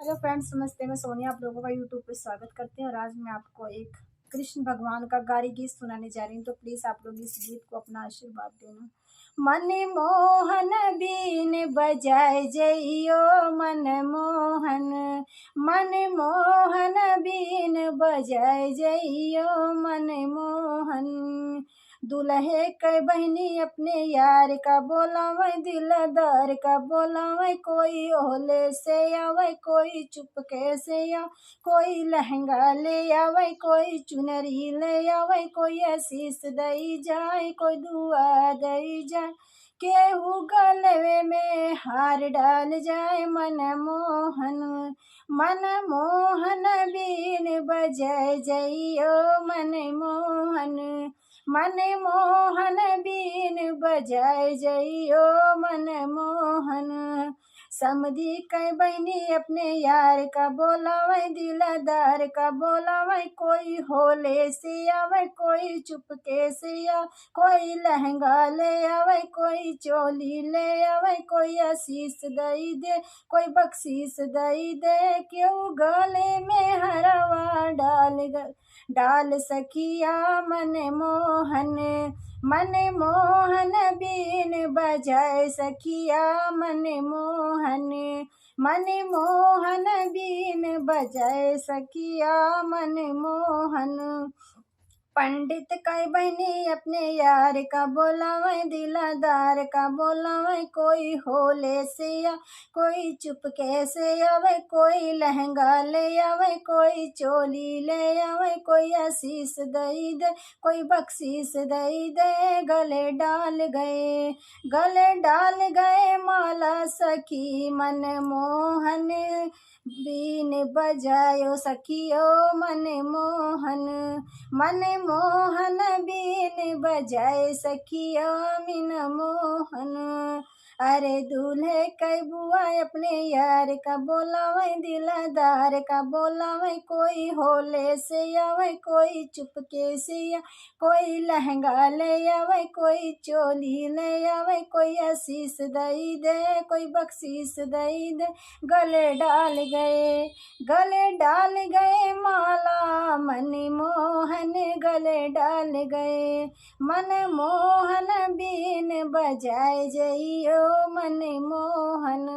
Hello friends, नमस्ते। मैं सोनिया आप लोगों का यूट्यूब पे स्वागत करती हूँ और आज मैं आपको एक कृष्ण भगवान का गारी गीत सुनाने जा रही हूँ। तो प्लीज़ आप लोग इस गीत को अपना आशीर्वाद देना। मन मोहन बीन बजाए जइयो मन मोहन, मन मोहन बीन बजाए जइयो मन मोहन। दुल्हे के बहनी अपने यार का बोलावे, दिलदार का बोलावे, कोई ओले से आवे, कोई चुपके से आ, कोई लहंगा ले आवे, कोई चुनरी ले आवे, कोई आशीष दई जाए, कोई दुआ दई जाए, केहू गलवे में हार डाल जाए। मन मोहन, मन मोहन बीन बजाए जइयो मन मोहन, मन मोहन बीन बजाए जइयो मन मोहन। समधी कई बहनी अपने यार का बोलावे, दिलदार का बोलावे, कोई होले से आवे, कोई चुपके से आ, कोई लहंगा ले आवे, कोई चोली ले आवे, कोई आशीष दई दे, कोई बख्शीश दई दे, क्यों गले में हरवा डाल सखिया मन मोहन, मन मोहन बीन बजाए सखिया मन मोहन, मन मोहन बीन बजाए सखिया मन मोहन। पंडित कई बहनी अपने यार का बोलावे, दिलदार का बोलावे, कोई होले से आ, कोई चुपके से आवे, कोई लहंगा ले आवे, कोई चोली ले आवे, कोई आशीष दई दे, कोई बख्शीश दई दे, गले डाल गए माला सखी मन मोहन, बीन बजायो सखियो मन मोहन, मन मोहन बीन बजाए सखिया मन मोहन। अरे दूल्हे कई बुआ अपने यार का बोलावे, दिलदार का बोलावे, कोई होले से आवे, कोई चुपके से आ, कोई लहंगा ले आवे, कोई चोली ले आवे, कोई आशीष दई दे, कोई बख्शीश दई दे, गले डाल गए माला मन मोहन, गले डाल गए मन मोहन बीन बजाए जइयो मन मोहन।